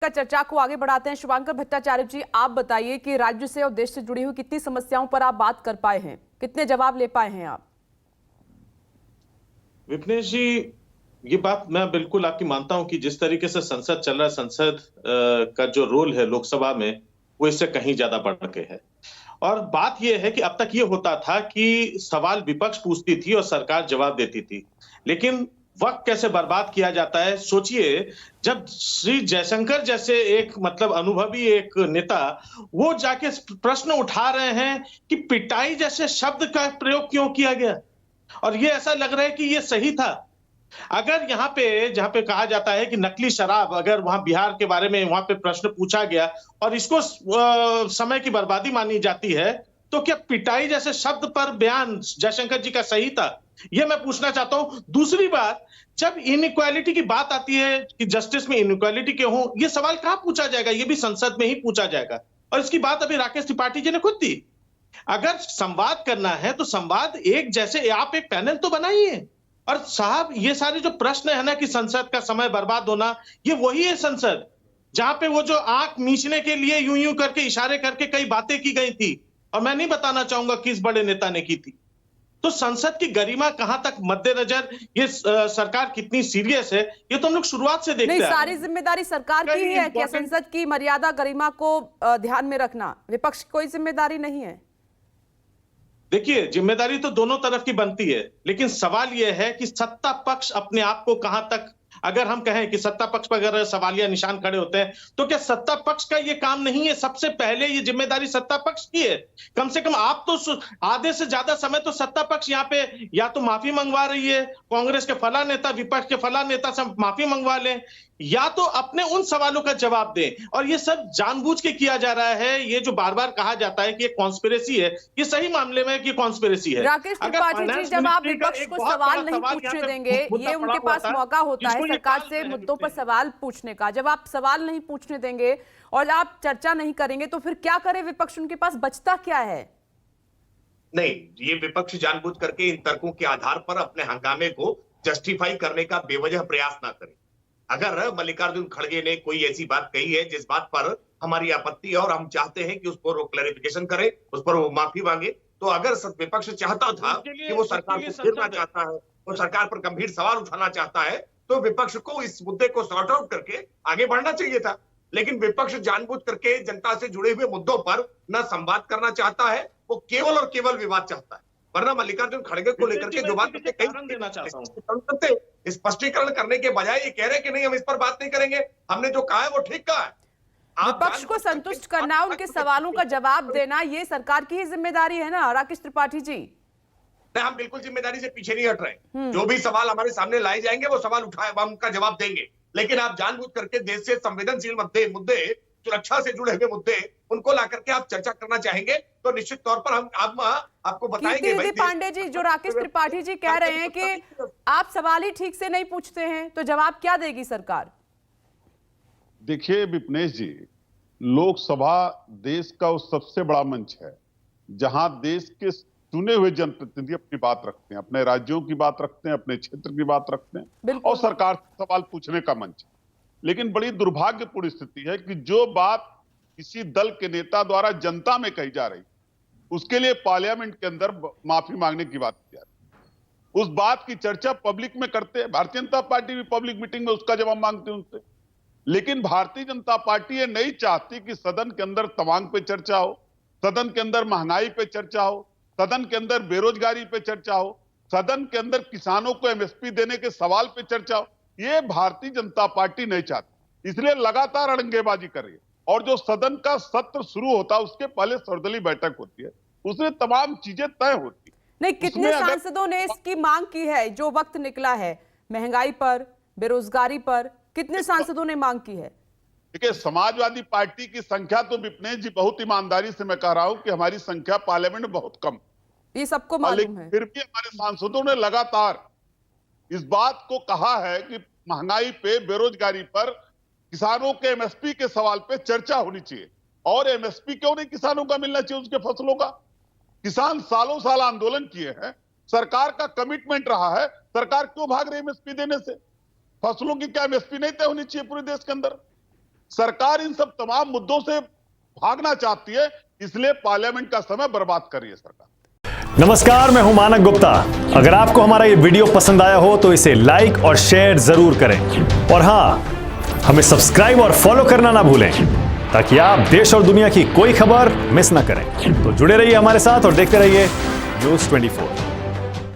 का चर्चा को आगे बढ़ाते हैं। शुभांकर भट्टाचार्य जी, आप बताइए कि राज्य से और देश से जुड़ी हुई कितनी समस्याओं पर आप बात कर पाए हैं, कितने जवाब ले पाए हैं आप? विपनेश जी, ये बात मैं बिल्कुल आपकी मानता हूं कि जिस तरीके से संसद चल रहा है, संसद का जो रोल है लोकसभा में, वो इससे कहीं ज्यादा बढ़ के है। और बात ये है कि अब तक ये होता था कि सवाल विपक्ष पूछती थी और सरकार जवाब देती थी, लेकिन वक्त कैसे बर्बाद किया जाता है। सोचिए, जब श्री जयशंकर जैसे एक अनुभवी एक नेता वो जाके प्रश्न उठा रहे हैं कि पिटाई जैसे शब्द का प्रयोग क्यों किया गया, और ये ऐसा लग रहा है कि ये सही था। अगर यहाँ पे जहाँ पे कहा जाता है कि नकली शराब, अगर वहां बिहार के बारे में वहां पे प्रश्न पूछा गया और इसको समय की बर्बादी मानी जाती है, तो क्या पिटाई जैसे शब्द पर बयान जयशंकर जी का सही था? ये मैं पूछना चाहता हूं। दूसरी बात, जब इनइक्वालिटी की बात आती है कि जस्टिस में इनइक्वालिटी क्यों हो, ये सवाल कहां पूछा जाएगा? ये भी संसद में ही पूछा जाएगा, और इसकी बात अभी राकेश त्रिपाठी जी ने खुद दी। अगर संवाद करना है तो संवाद एक जैसे आप एक पैनल तो बनाइए। और साहब, ये सारे जो प्रश्न है ना कि संसद का समय बर्बाद होना, ये वही है संसद जहां पे वो जो आंख मीचने के लिए यूं यूं करके इशारे करके कई बातें की गई थी, और मैं नहीं बताना चाहूंगा किस बड़े नेता ने की थी। तो संसद की गरिमा कहां तक मद्देनजर, ये सरकार कितनी सीरियस है, ये तो हम लोग शुरुआत से देखते नहीं, आ रहे सारी हैं। जिम्मेदारी सरकार की ही है क्या? संसद की मर्यादा गरिमा को ध्यान में रखना विपक्ष की कोई जिम्मेदारी नहीं है? देखिए, जिम्मेदारी तो दोनों तरफ की बनती है, लेकिन सवाल यह है कि सत्ता पक्ष अपने आप को कहां तक, अगर हम कहें कि सत्ता पक्ष पर अगर सवालिया निशान खड़े होते हैं, तो क्या सत्ता पक्ष का ये काम नहीं है? सबसे पहले ये जिम्मेदारी सत्ता पक्ष की है। कम से कम आप तो आधे से ज्यादा समय तो सत्ता पक्ष यहाँ पे या तो माफी मंगवा रही है, कांग्रेस के फला नेता विपक्ष के फला नेता से माफी मंगवा लें, या तो अपने उन सवालों का जवाब दें। और ये सब जानबूझ के किया जा रहा है। ये जो बार बार कहा जाता है कि ये कॉन्स्पिरेसी है, ये सही मामले में कि कॉन्स्पिरेसी है। राकेश त्रिपाठी जी, जब आप विपक्ष को सवाल नहीं पूछने देंगे, ये उनके पास मौका होता है सरकार से मुद्दों पर सवाल पूछने का, जब आप सवाल नहीं पूछने देंगे और आप चर्चा नहीं करेंगे, तो फिर क्या करे विपक्ष? उनके पास बचता क्या है? नहीं, ये विपक्ष जानबूझ करके इन तर्कों के आधार पर अपने हंगामे को जस्टिफाई करने का बेवजह प्रयास ना करे। अगर मल्लिकार्जुन खड़गे ने कोई ऐसी बात कही है जिस बात पर हमारी आपत्ति है और हम चाहते हैं कि उस पर वो क्लैरिफिकेशन करे, उस पर वो माफी मांगे, तो अगर विपक्ष चाहता था कि वो सरकार को घेरना चाहता है, वो सरकार पर गंभीर सवाल उठाना चाहता है, तो विपक्ष को इस मुद्दे को सॉर्ट आउट करके आगे बढ़ना चाहिए था। लेकिन विपक्ष जानबूझ करके जनता से जुड़े हुए मुद्दों पर न संवाद करना चाहता है, वो केवल और केवल विवाद चाहता है। वरना मल्लिकार्जुन खड़गे को लेकर के जो बात कई स्पष्टीकरण करने के बजाय ये कह रहे कि नहीं, हम इस पर बात नहीं करेंगे, हमने जो कहा है वो ठीक कहा है। विपक्ष को संतुष्ट करना, उनके सवालों का जवाब देना, ये सरकार की ही जिम्मेदारी है ना राकेश त्रिपाठी जी? नहीं, हम बिल्कुल जिम्मेदारी से पीछे नहीं हट रहे। जो भी सवाल हमारे सामने लाए जाएंगे वो सवाल उठाए, हम उनका जवाब देंगे। लेकिन आप जानबूझ करके देश से संवेदनशील मुद्दे, सुरक्षा से जुड़े हुए मुद्दे, उनको ला करके आप चर्चा करना चाहेंगे तो निश्चित तौर पर हम आपको बताएंगे। कीर्ति पांडे जी, जो राकेश त्रिपाठी जी कह रहे हैं कि आप सवाल ही ठीक से नहीं पूछते हैं, तो जवाब क्या देगी सरकार? देखिए विपनेश जी, लोकसभा देश का वो सबसे बड़ा मंच है जहां देश के चुने हुए जनप्रतिनिधि अपनी बात रखते हैं, अपने राज्यों की बात रखते हैं, अपने क्षेत्र की बात रखते हैं, और सरकार से सवाल पूछने का मंच। लेकिन बड़ी दुर्भाग्यपूर्ण स्थिति है कि जो बात किसी दल के नेता द्वारा जनता में कही जा रही, उसके लिए पार्लियामेंट के अंदर माफी मांगने की बात की जा रही, उस बात की चर्चा पब्लिक में करते हैं। भारतीय जनता पार्टी भी पब्लिक मीटिंग में उसका जवाब मांगती है उनसे। लेकिन भारतीय जनता पार्टी ये नहीं चाहती कि सदन के अंदर तवांग पे चर्चा हो, सदन के अंदर महंगाई पे चर्चा हो, सदन के अंदर बेरोजगारी पे चर्चा हो, सदन के अंदर किसानों को एमएसपी देने के सवाल पे चर्चा हो। ये भारतीय जनता पार्टी नहीं चाहती, इसलिए लगातार अड़ंगेबाजी कर रही है। और जो सदन का सत्र शुरू होता है उसके पहले सर्वदलीय बैठक होती है, उसमें तमाम चीजें तय होती है। नहीं, कितने सांसदों ने इसकी मांग की है? जो वक्त निकला है महंगाई पर, बेरोजगारी पर, कितने सांसदों ने मांग की है? देखिए, समाजवादी पार्टी की संख्या तो विपनेश जी, बहुत ईमानदारी से मैं कह रहा हूं कि हमारी संख्या पार्लियामेंट में बहुत कम, ये सबको मालूम है। फिर भी हमारे सांसदों ने लगातार इस बात को कहा है कि महंगाई पे, बेरोजगारी पर, किसानों के एमएसपी के सवाल पे चर्चा होनी चाहिए। और एमएसपी क्यों नहीं किसानों का मिलना चाहिए, उसके फसलों का? किसान सालों साल आंदोलन किए हैं, सरकार का कमिटमेंट रहा है, सरकार क्यों भाग रही है एमएसपी देने से? फसलों की क्या एमएसपी नहीं तय होनी चाहिए पूरे देश के अंदर? सरकार इन सब तमाम मुद्दों से भागना चाहती है, इसलिए पार्लियामेंट का समय बर्बाद कर रही है सरकार। नमस्कार, मैं हूं मानक गुप्ता। अगर आपको हमारा ये वीडियो पसंद आया हो तो इसे लाइक और शेयर जरूर करें, और हां, हमें सब्सक्राइब और फॉलो करना ना भूलें ताकि आप देश और दुनिया की कोई खबर मिस ना करें। तो जुड़े रहिए हमारे साथ और देखते रहिए News 24।